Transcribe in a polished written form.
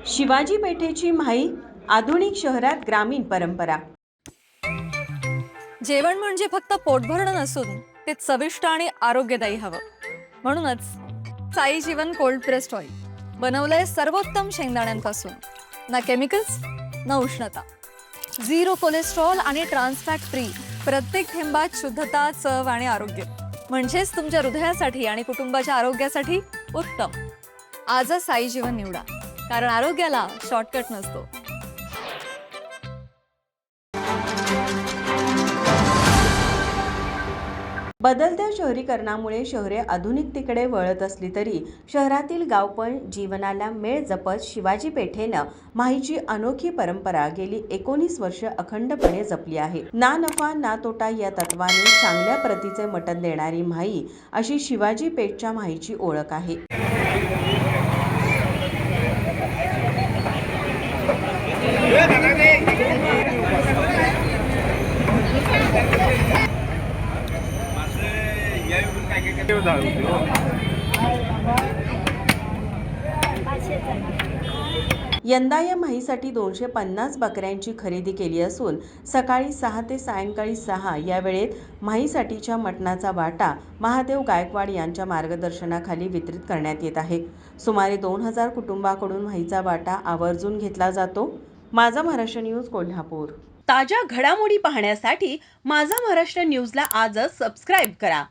शिवाजी पेठेची माई आधुनिक शहरात ग्रामीण परंपरा। जेवण म्हणजे फक्त पोट भरणं नसून ते चविष्ट आणि आरोग्यदायी हवं। म्हणूनच साई जीवन कोल्ड प्रेस्ड ऑइल बनवलंय सर्वोत्तम शेंगदाण्यांपासून। ना केमिकल्स ना उष्णता, झिरो कोलेस्ट्रॉल आणि ट्रान्स फॅट फ्री। प्रत्येक थेंबात शुद्धता, चव आणि आरोग्य, म्हणजेच तुमच्या हृदयासाठी आणि कुटुंबाच्या आरोग्यासाठी उत्तम। आजच साई जीवन निवडा, कारण आरोग्याला शॉर्टकट नसतो। बदलत्या शहरीकरणामुळे शहरे आधुनिकतेकडे वळत असली तरी शहरातील गावपण जीवनाला मेळ जपत शिवाजी पेठेनं माईची अनोखी परंपरा गेली 19 वर्ष अखंडपणे जपली आहे। ना नफा ना तोटा या तत्वाने चांगल्या प्रतीचे मटण देणारी माई अशी शिवाजी पेठच्या माईची ओळख आहे। यंदा या माईसाठी 250 बकऱ्यांची खरेदी केली असून सकाळी 6 ते सायंकाळी 6 या वेळेत माईसाठीच्या मटणाचा वाटा महादेव गायकवाड यांच्या मार्गदर्शनाखाली वितरित करण्यात येत आहे। सुमारे 2000 कुटुंबाकडून माईचा वाटा आवर्जून घेतला जातो। माझा महाराष्ट्र न्यूज कोल्हापूर। ताज्या घडामोडी पाहण्यासाठी माझा महाराष्ट्र न्यूजला आजच सबस्क्राईब करा।